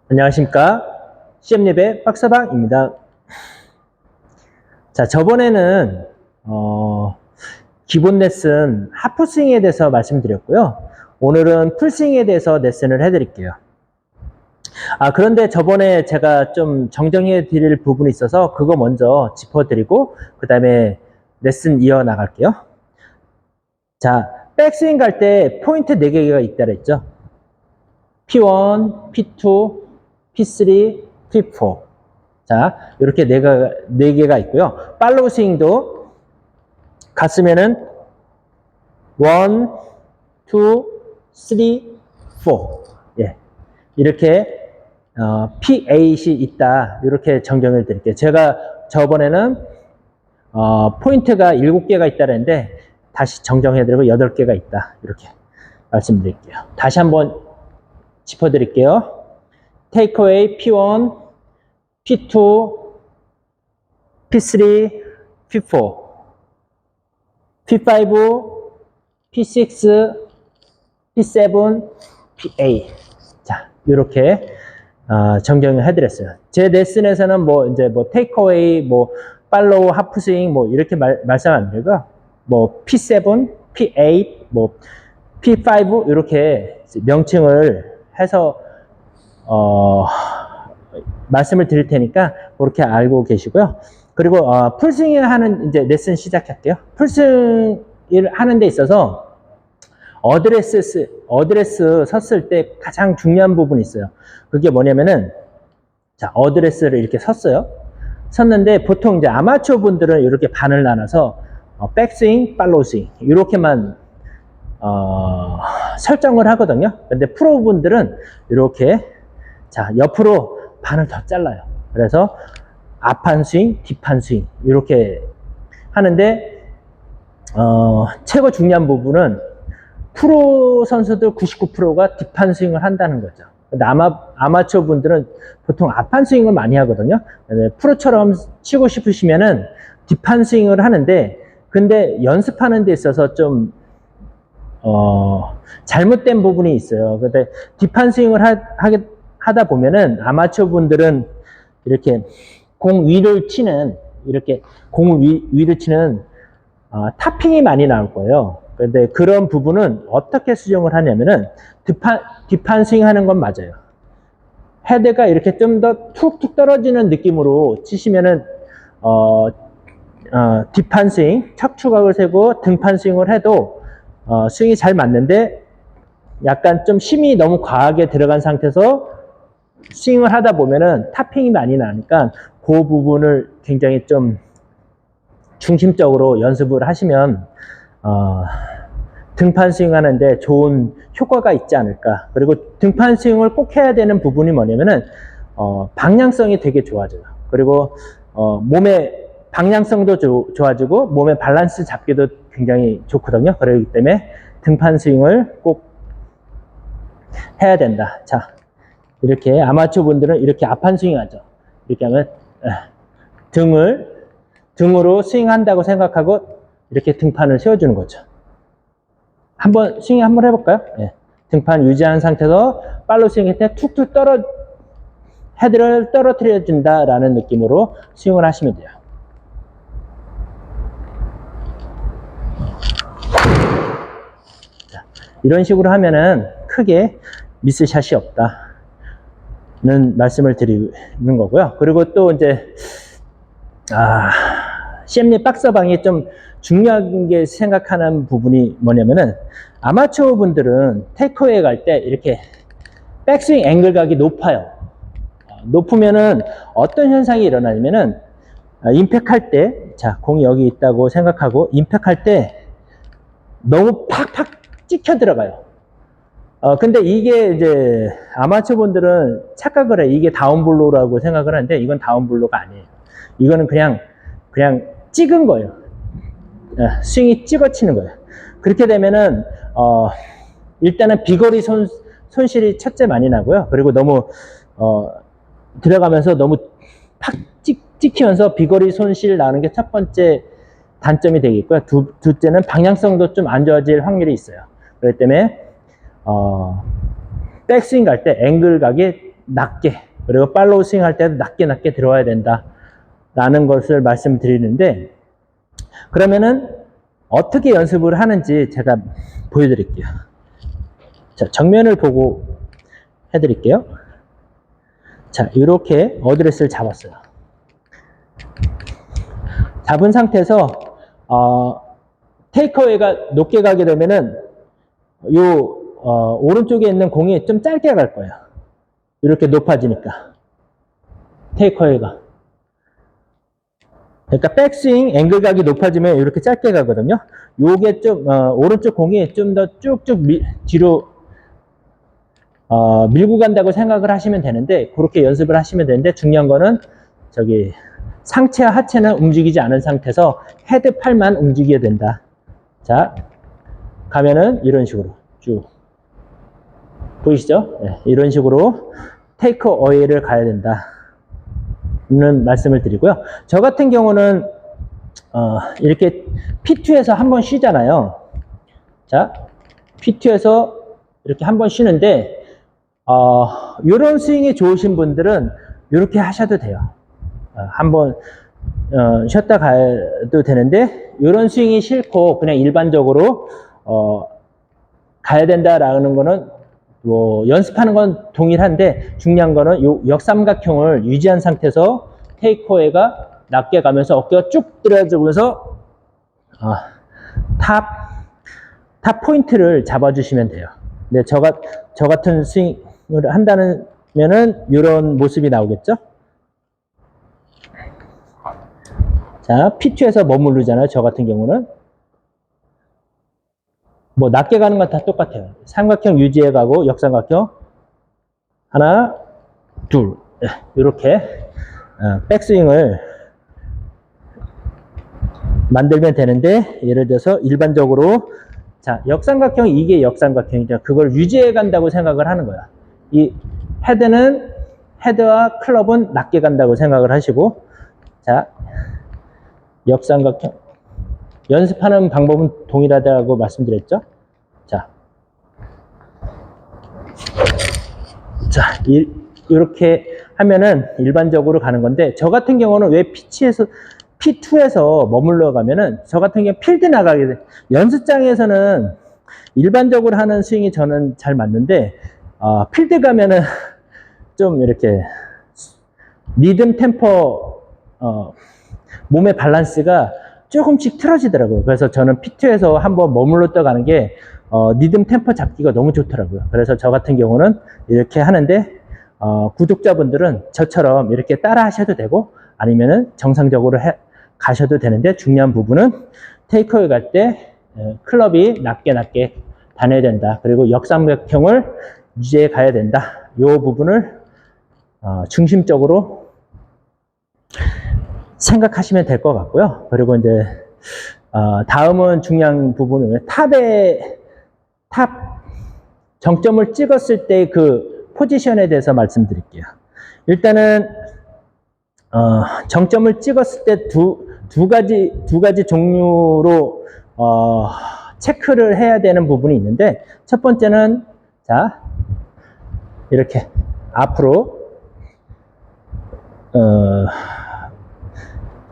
안녕하십니까. 시험예배 박서방입니다. 자, 저번에는 기본 레슨 하프스윙에 대해서 말씀드렸고요. 오늘은 풀스윙에 대해서 레슨을 해드릴게요. 그런데 저번에 제가 좀 정정해 드릴 부분이 있어서 그거 먼저 짚어드리고 그 다음에 레슨 이어나갈게요. 자, 백스윙 갈 때 포인트 4개가 있다 그랬죠. P1, P2, P3, P4. 자, 이렇게 네 개가 있고요. 팔로우 스윙도 갔으면은 1, 2, 3, 4. 예. 이렇게 P8이 있다. 이렇게 정정을 드릴게요. 제가 저번에는 포인트가 7개가 있다 그랬는데 다시 정정해 드리고 8개가 있다. 이렇게 말씀드릴게요. 다시 한번 짚어 드릴게요. 테이크어웨이 P1, P2, P3, P4, P5, P6, P7, P8. 자, 이렇게 정정을 해드렸어요. 제 레슨에서는 이제 테이크어웨이, 팔로우, 하프스윙, 이렇게 말씀 안 드리고, P7, P8, P5 이렇게 명칭을 해서 말씀을 드릴 테니까 그렇게 알고 계시고요. 그리고 풀스윙을 하는 이제 레슨 시작할게요. 풀스윙을 하는 데 있어서 어드레스 섰을 때 가장 중요한 부분이 있어요. 그게 뭐냐면은 자, 어드레스를 이렇게 섰어요. 섰는데 보통 이제 아마추어 분들은 이렇게 반을 나눠서 백스윙, 팔로우 스윙 이렇게만 설정을 하거든요. 근데 프로 분들은 이렇게 자, 옆으로 반을 더 잘라요. 그래서 앞한 스윙, 뒷판 스윙 이렇게 하는데 최고 중요한 부분은 프로 선수들 99%가 뒷판 스윙을 한다는 거죠. 근데 아마추어 분들은 보통 앞판 스윙을 많이 하거든요. 프로처럼 치고 싶으시면은 뒷판 스윙을 하는데 근데 연습하는 데 있어서 좀 잘못된 부분이 있어요. 근데 뒷판 스윙을 하다 보면은 아마추어 분들은 이렇게 공 위를 치는 이렇게 공 위를 치는 타핑이 많이 나올 거예요. 그런데 그런 부분은 어떻게 수정을 하냐면은 뒷판 스윙 하는 건 맞아요. 헤드가 이렇게 좀 더 툭툭 떨어지는 느낌으로 치시면은 뒷판 스윙, 척추각을 세고 등판 스윙을 해도 스윙이 잘 맞는데 약간 좀 힘이 너무 과하게 들어간 상태에서 스윙을 하다 보면은 타핑이 많이 나니까 그 부분을 굉장히 좀 중심적으로 연습을 하시면 등판 스윙 하는데 좋은 효과가 있지 않을까. 그리고 등판 스윙을 꼭 해야 되는 부분이 뭐냐면은 방향성이 되게 좋아져요. 그리고 몸의 방향성도 좋아지고 몸의 밸런스 잡기도 굉장히 좋거든요. 그렇기 때문에 등판 스윙을 꼭 해야 된다. 자, 이렇게 아마추어 분들은 이렇게 앞판 스윙 하죠. 이렇게 하면 등으로 스윙한다고 생각하고 이렇게 등판을 세워주는 거죠. 한번 스윙 한번 해볼까요? 네. 등판 유지한 상태에서 팔로우 스윙할 때 툭툭 헤드를 떨어뜨려 준다라는 느낌으로 스윙을 하시면 돼요. 자, 이런 식으로 하면은 크게 미스샷이 없다는 말씀을 드리는 거고요. 그리고 또 이제 CM리 박서방이 좀 중요하게 생각하는 부분이 뭐냐면은 아마추어 분들은 테이크어웨이 갈 때 이렇게 백스윙 앵글 각이 높아요. 높으면은 어떤 현상이 일어나냐면은 임팩 할 때, 자, 공이 여기 있다고 생각하고 임팩 할 때 너무 팍팍 찍혀 들어가요. 근데 이게 이제 아마추어 분들은 착각을 해. 이게 다운블로우라고 생각을 하는데 이건 다운블로우가 아니에요. 이거는 그냥 찍은 거예요. 스윙이 찍어치는 거예요. 그렇게 되면은 일단은 비거리 손실이 첫째 많이 나고요. 그리고 너무 들어가면서 너무 팍 찍히면서 비거리 손실 나는 게 첫 번째 단점이 되겠고요. 둘째는 방향성도 좀 안 좋아질 확률이 있어요. 그렇기 때문에 백스윙 갈 때 앵글 각이 낮게, 그리고 팔로우 스윙 할 때도 낮게 들어와야 된다 라는 것을 말씀드리는데, 그러면은 어떻게 연습을 하는지 제가 보여드릴게요. 자, 정면을 보고 해드릴게요. 자, 이렇게 어드레스를 잡았어요. 잡은 상태에서 테이크어웨이가 높게 가게 되면은 오른쪽에 있는 공이 좀 짧게 갈 거예요. 이렇게 높아지니까 테이크어웨이가. 그러니까 백스윙 앵글각이 높아지면 이렇게 짧게 가거든요. 요게 좀 오른쪽 공이 좀 더 쭉쭉 뒤로 밀고 간다고 생각을 하시면 되는데, 그렇게 연습을 하시면 되는데, 중요한 거는 저기 상체와 하체는 움직이지 않은 상태에서 헤드 팔만 움직여야 된다. 자, 가면은 이런 식으로 쭉 보이시죠? 네, 이런 식으로 테이크 어웨이를 가야 된다 는 말씀을 드리고요. 저 같은 경우는 이렇게 P2에서 한번 쉬잖아요. 자, P2에서 이렇게 한번 쉬는데 이런 스윙이 좋으신 분들은 이렇게 하셔도 돼요. 한번 쉬었다 가도 되는데, 이런 스윙이 싫고 그냥 일반적으로 가야 된다라는 거는 뭐 연습하는 건 동일한데, 중요한 거는 요 역삼각형을 유지한 상태에서 테이크어웨이가 낮게 가면서 어깨가 쭉 들어주면서 탑 포인트를 잡아주시면 돼요. 근데 저 같은 스윙을 한다면은 이런 모습이 나오겠죠? 자, P2에서 머무르잖아요. 저 같은 경우는. 뭐 낮게 가는 건 다 똑같아요. 삼각형 유지해 가고 역삼각형 하나, 둘 이렇게 백스윙을 만들면 되는데, 예를 들어서 일반적으로 자, 역삼각형, 이게 역삼각형이죠. 그걸 유지해 간다고 생각을 하는 거야. 이 헤드와 클럽은 낮게 간다고 생각을 하시고, 자, 역삼각형 연습하는 방법은 동일하다고 말씀드렸죠. 자, 이렇게 하면은 일반적으로 가는 건데, 저 같은 경우는 왜 P2에서 머물러 가면은, 저 같은 경우 필드 나가게 돼. 연습장에서는 일반적으로 하는 스윙이 저는 잘 맞는데, 필드 가면은 좀 이렇게 리듬 템포, 몸의 밸런스가 조금씩 틀어지더라고요. 그래서 저는 P2에서 한번 머물렀다 가는 게 리듬 템포 잡기가 너무 좋더라고요. 그래서 저 같은 경우는 이렇게 하는데, 구독자분들은 저처럼 이렇게 따라 하셔도 되고, 아니면은 정상적으로 가셔도 되는데, 중요한 부분은 테이크어웨이 갈 때 클럽이 낮게 다녀야 된다. 그리고 역삼각형을 유지해 가야 된다. 이 부분을 중심적으로 생각하시면 될 것 같고요. 그리고 이제 다음은 중요한 부분은 탑 정점을 찍었을 때 그 포지션에 대해서 말씀드릴게요. 일단은 정점을 찍었을 때 두 가지 종류로 체크를 해야 되는 부분이 있는데, 첫 번째는 자, 이렇게 앞으로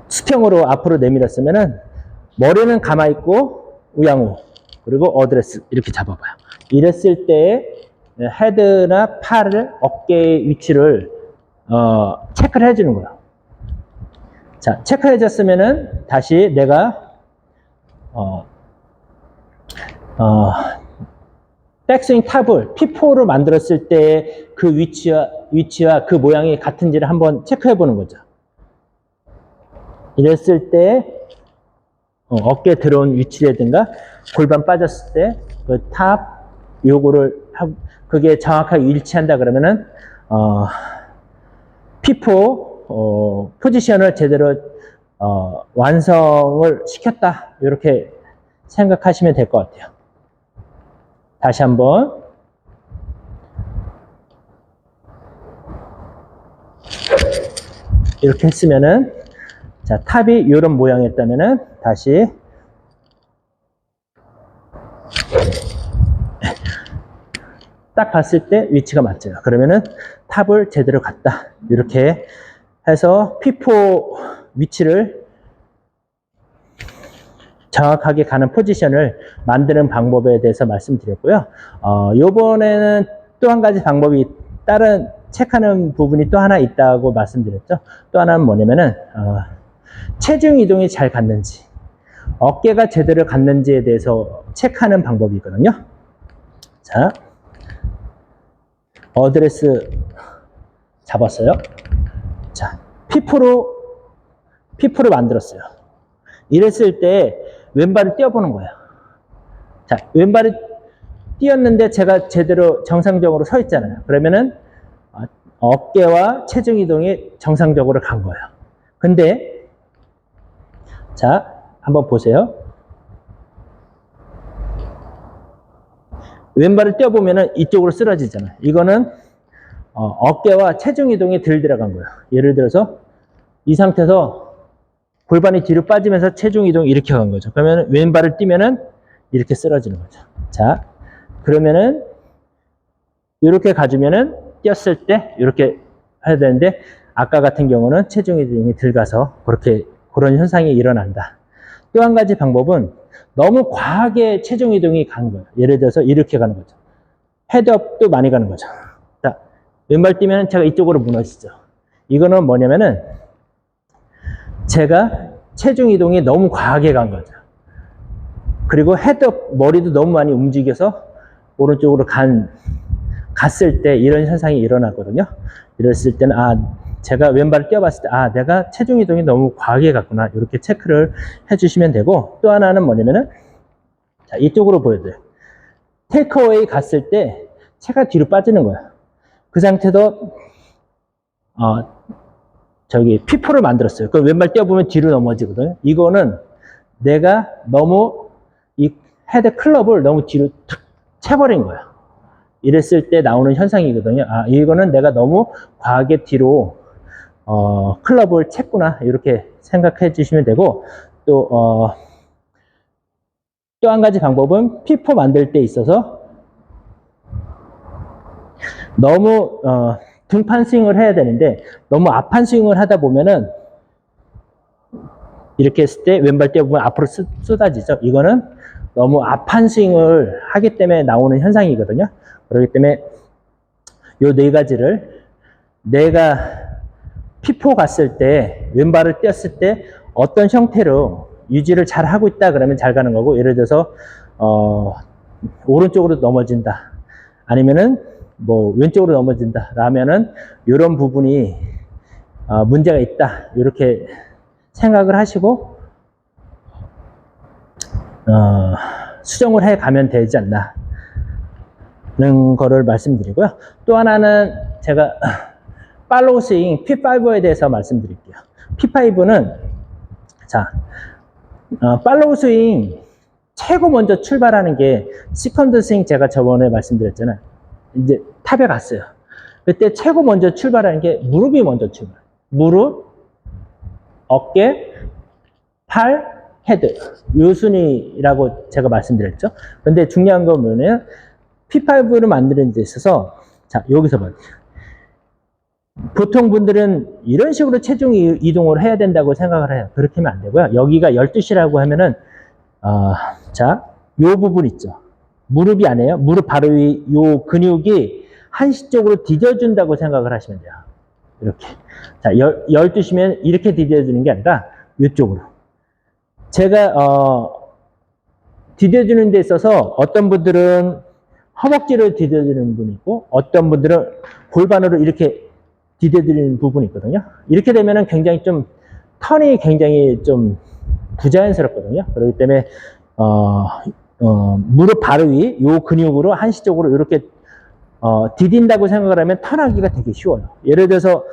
수평으로 앞으로 내밀었으면은 머리는 가만히 있고 우양우, 그리고 어드레스 이렇게 잡아봐요. 이랬을 때 헤드나 팔을, 어깨의 위치를 체크를 해주는 거예요. 자, 체크해줬으면은 다시 내가 백스윙 탑을 P4로 만들었을 때 그 위치와 그 모양이 같은지를 한번 체크해 보는 거죠. 이랬을 때 어깨 들어온 위치라든가 골반 빠졌을 때 그 탑 요거를 그게 정확하게 일치한다 그러면은 P4 포지션을 제대로 완성을 시켰다, 이렇게 생각하시면 될 것 같아요. 다시 한번 이렇게 했으면은, 자, 탑이 이런 모양이었다면은 다시 딱 봤을 때 위치가 맞죠. 그러면은 탑을 제대로 갔다. 이렇게 해서 P4 위치를 정확하게 가는 포지션을 만드는 방법에 대해서 말씀드렸고요. 요번에는 또 한 가지 방법이 다른 체크하는 부분이 또 하나 있다고 말씀드렸죠. 또 하나는 뭐냐면은 체중 이동이 잘 갔는지 어깨가 제대로 갔는지에 대해서 체크하는 방법이 있거든요. 자, 어드레스 잡았어요. 자, P4를 만들었어요. 이랬을 때 왼발을 띄워보는 거예요. 자, 왼발을 띄었는데 제가 제대로 정상적으로 서 있잖아요. 그러면은 어깨와 체중 이동이 정상적으로 간 거예요. 근데 자, 한번 보세요. 왼발을 띄워보면은 이쪽으로 쓰러지잖아요. 이거는 어깨와 체중 이동이 덜 들어간 거예요. 예를 들어서 이 상태에서 골반이 뒤로 빠지면서 체중 이동이 이렇게 간 거죠. 그러면 왼발을 띄면은 이렇게 쓰러지는 거죠. 자, 그러면은 이렇게 가주면은 뛰었을 때 이렇게 해야 되는데 아까 같은 경우는 체중 이동이 덜 가서 그런 현상이 일어난다. 또 한 가지 방법은 너무 과하게 체중 이동이 가는 거예요. 예를 들어서 이렇게 가는 거죠. 헤드업도 많이 가는 거죠. 자, 왼발 뛰면 제가 이쪽으로 무너지죠. 이거는 뭐냐면은 제가 체중 이동이 너무 과하게 간 거죠. 그리고 헤드업 머리도 너무 많이 움직여서 오른쪽으로 갔을 때 이런 현상이 일어났거든요. 이랬을 때는 제가 왼발을 띄워봤을 때 내가 체중 이동이 너무 과하게 갔구나. 이렇게 체크를 해주시면 되고, 또 하나는 뭐냐면은 자, 이쪽으로 보여드려요. 테이크어웨이 갔을 때 체가 뒤로 빠지는 거야. 그 상태도 P4를 만들었어요. 그 왼발 띄워보면 뒤로 넘어지거든요. 이거는 내가 너무 이 헤드 클럽을 너무 뒤로 탁 채버린 거야. 이랬을 때 나오는 현상이거든요. 이거는 내가 너무 과하게 뒤로 클럽을 챘구나. 이렇게 생각해 주시면 되고, 또 한 가지 방법은 P4 만들 때 있어서 너무 등판 스윙을 해야 되는데 너무 앞판 스윙을 하다 보면은 이렇게 했을 때 왼발 띄워보면 앞으로 쏟아지죠. 이거는 너무 앞판 스윙을 하기 때문에 나오는 현상이거든요. 그렇기 때문에 요 네 가지를 내가 P4 갔을 때 왼발을 띄었을 때 어떤 형태로 유지를 잘 하고 있다 그러면 잘 가는 거고, 예를 들어서 오른쪽으로 넘어진다 아니면은 뭐 왼쪽으로 넘어진다 라면은 이런 부분이 문제가 있다 이렇게 생각을 하시고 수정을 해 가면 되지 않나 는 거를 말씀드리고요. 또 하나는 제가 팔로우 스윙 P5에 대해서 말씀드릴게요. P5는 자, 팔로우 스윙 최고 먼저 출발하는 게 세컨드 스윙 제가 저번에 말씀드렸잖아요. 이제 탑에 갔어요. 그때 최고 먼저 출발하는 게 무릎이 먼저 출발. 무릎, 어깨, 팔, 헤드. 요 순위라고 제가 말씀드렸죠. 근데 중요한 건 뭐냐면 P5를 만드는 데 있어서 자, 여기서 봐요. 보통 분들은 이런 식으로 체중 이동을 해야 된다고 생각을 해요. 그렇게 하면 안 되고요. 여기가 12시라고 하면은 자, 요 부분 있죠. 무릎이 아니에요. 무릎 바로 위 요 근육이 한시 쪽으로 디뎌준다고 생각을 하시면 돼요. 이렇게. 자, 12시면 이렇게 디뎌주는 게 아니라 이쪽으로. 제가 디뎌주는 데 있어서 어떤 분들은 허벅지를 디뎌주는 분이 있고 어떤 분들은 골반으로 이렇게 디뎌드리는 부분이 있거든요. 이렇게 되면은 굉장히 좀 턴이 굉장히 좀 부자연스럽거든요. 그렇기 때문에 무릎 바로 위 요 근육으로 한시적으로 이렇게 디딘다고 생각을 하면 턴하기가 되게 쉬워요. 예를 들어서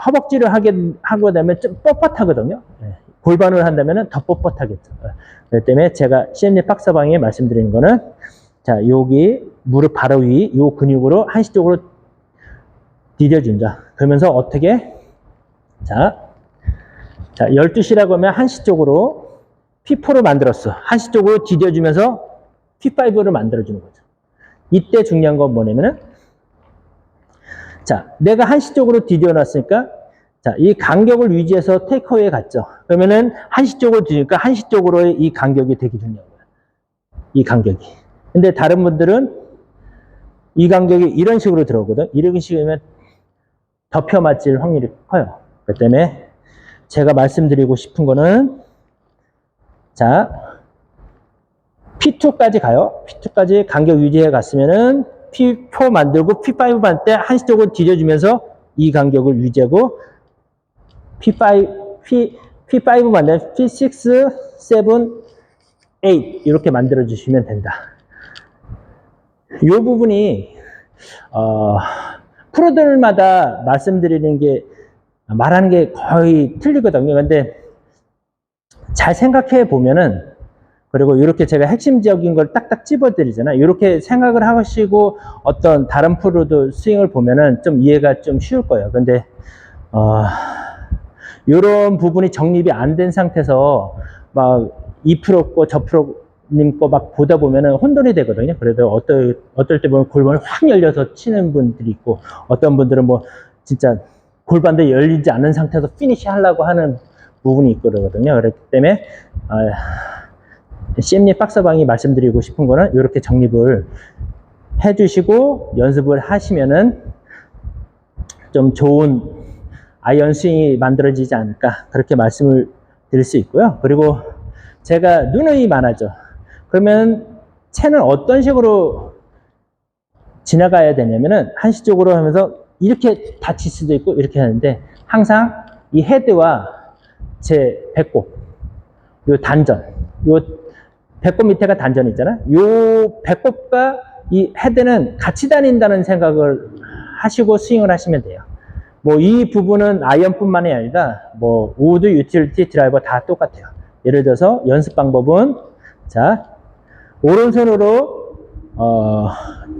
허벅지를 하고 나면 좀 뻣뻣하거든요. 네. 골반을 한다면 더 뻣뻣하겠죠. 그렇기 때문에 제가 CNF 박사방에 말씀드리는 거는 자, 여기 무릎 바로 위 요 근육으로 한시적으로 디뎌준다. 그러면서 어떻게 자 12시라고 하면 한시 쪽으로 P4를 만들었어. 한시 쪽으로 디뎌주면서 P5를 만들어주는 거죠. 이때 중요한 건 뭐냐면은, 자, 내가 한시적으로 디뎌놨으니까, 자, 이 간격을 유지해서 테이크어웨이 갔죠. 그러면은 한시 쪽으로 디디니까 한시 쪽으로의 이 간격이 되게 중요한 거예요. 이 간격이. 근데 다른 분들은 이 간격이 이런 식으로 들어오거든. 이런 식이면 덮여 맞을 확률이 커요. 그 때문에 제가 말씀드리고 싶은 거는, 자, P2까지 가요. P2까지 간격 유지해 갔으면은 P4 만들고 P5 만들 때 한시적으로 디뎌주면서 이 간격을 유지하고 P5 만들면 P6, 7, 8 이렇게 만들어 주시면 된다. 이 부분이 프로들마다 말씀드리는 게 말하는 게 거의 틀리거든요. 근데 잘 생각해 보면은, 그리고 이렇게 제가 핵심적인 걸 딱딱 찝어드리잖아요. 이렇게 생각을 하시고 어떤 다른 프로도 스윙을 보면은 좀 이해가 좀 쉬울 거예요. 근데 이런 부분이 정립이 안 된 상태에서 막 이 프로 거 저 프로님 거 막 보다 보면은 혼돈이 되거든요. 그래도 어떨 때 보면 골반이 확 열려서 치는 분들이 있고, 어떤 분들은 뭐 진짜 골반도 열리지 않는 상태에서 피니시 하려고 하는 부분이 있고 그러거든요. 그렇기 때문에 CM님 박사방이 말씀드리고 싶은 거는 이렇게 정립을 해주시고 연습을 하시면은 좀 좋은 아이언 스윙이 만들어지지 않을까, 그렇게 말씀을 드릴 수 있고요. 그리고 제가 눈이 많아져. 그러면 채는 어떤 식으로 지나가야 되냐면은 한시적으로 하면서 이렇게 다칠 수도 있고 이렇게 하는데, 항상 이 헤드와 제 배꼽, 요 단전, 요 배꼽 밑에가 단전이 있잖아. 요 배꼽과 이 헤드는 같이 다닌다는 생각을 하시고 스윙을 하시면 돼요. 뭐 이 부분은 아이언뿐만이 아니라 뭐 우드, 유틸리티, 드라이버 다 똑같아요. 예를 들어서 연습 방법은, 자, 오른손으로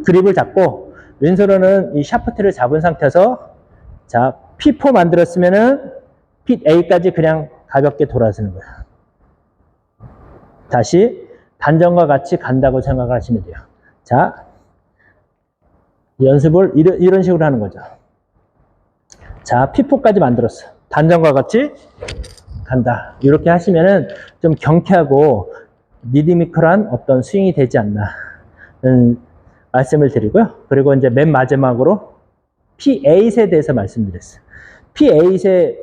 그립을 잡고 왼손으로는 이 샤프트를 잡은 상태에서, 자, P4 만들었으면은 P8까지 그냥 가볍게 돌아서는 거예요. 다시 단전과 같이 간다고 생각을 하시면 돼요. 자, 연습을 이런 식으로 하는 거죠. 자, P4까지 만들었어. 단전과 같이 간다. 이렇게 하시면은 좀 경쾌하고 리드미컬한 어떤 스윙이 되지 않나 말씀을 드리고요. 그리고 이제 맨 마지막으로 P8에 대해서 말씀드렸어요. P8의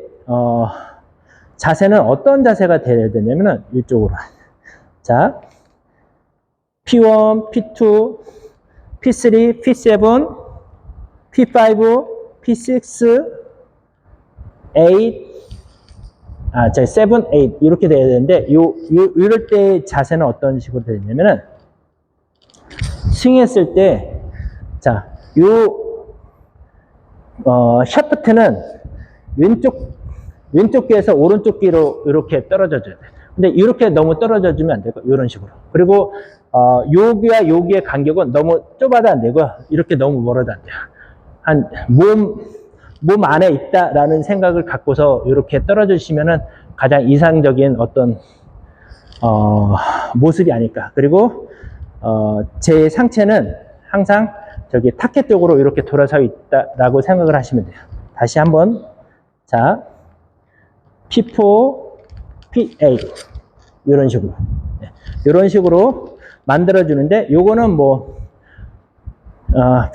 자세는 어떤 자세가 돼야 되냐면은 이쪽으로. 자, P1, P2, P3, P7, P5, P6, 8, 7, 8 이렇게 돼야 되는데, 이럴 때 자세는 어떤 식으로 되냐면은, 스윙했을 때, 자, 샤프트는 왼쪽 귀에서 오른쪽 귀로 이렇게 떨어져 줘야 돼. 근데 이렇게 너무 떨어져 주면 안 되고, 이런 식으로. 그리고 요 귀와 요 귀의 간격은 너무 좁아도 안 되고, 이렇게 너무 멀어도 안 돼요. 한 몸 안에 있다라는 생각을 갖고서 이렇게 떨어져 주시면은 가장 이상적인 어떤 모습이 아닐까. 그리고 제 상체는 항상 저기 타켓 쪽으로 이렇게 돌아서 있다라고 생각을 하시면 돼요. 다시 한번, 자, P4, P8 이런 식으로, 이런 식으로 만들어 주는데, 요거는 뭐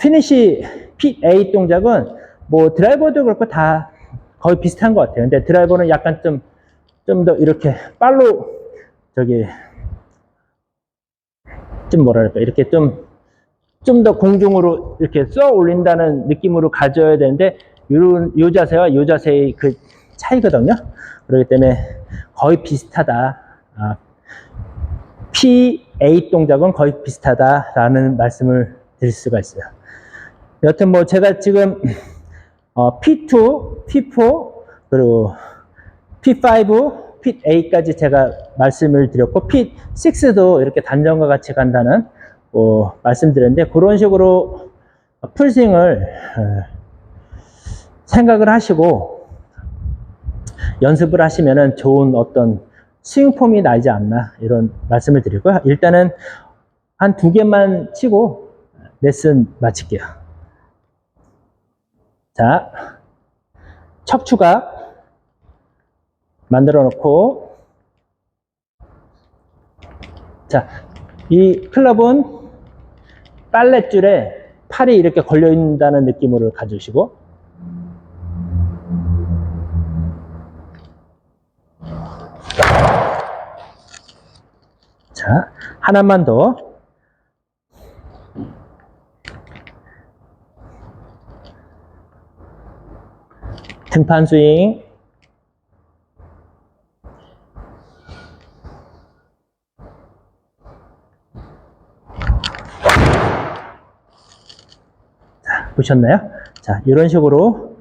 피니시 P8 동작은 뭐 드라이버도 그렇고 다 거의 비슷한 것 같아요. 근데 드라이버는 약간 좀 더 이렇게 빨로 저기 좀 뭐랄까, 이렇게 좀 더 공중으로 이렇게 쏘아 올린다는 느낌으로 가져야 되는데, 요 자세와 요 자세의 그 차이거든요. 그렇기 때문에 거의 비슷하다. P8 동작은 거의 비슷하다라는 말씀을 드릴 수가 있어요. 여튼 뭐 제가 지금 P2, P4, 그리고 P5, P8까지 제가 말씀을 드렸고, P6도 이렇게 단전과 같이 간다는 말씀드렸는데, 그런 식으로 풀스윙을 생각을 하시고 연습을 하시면은 좋은 어떤 스윙 폼이 나지 않나, 이런 말씀을 드리고요. 일단은 한 2개만 치고 레슨 마칠게요. 자, 척추각 만들어 놓고, 자, 이 클럽은 빨랫줄에 팔이 이렇게 걸려 있다는 느낌으로 가주시고, 자, 하나만 더. 등판 스윙. 자, 보셨나요? 자, 이런 식으로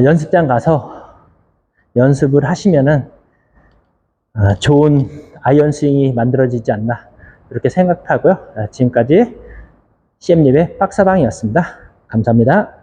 연습장 가서 연습을 하시면은 좋은 아이언 스윙이 만들어지지 않나 이렇게 생각하고요. 지금까지 CM님의 박사방이었습니다. 감사합니다.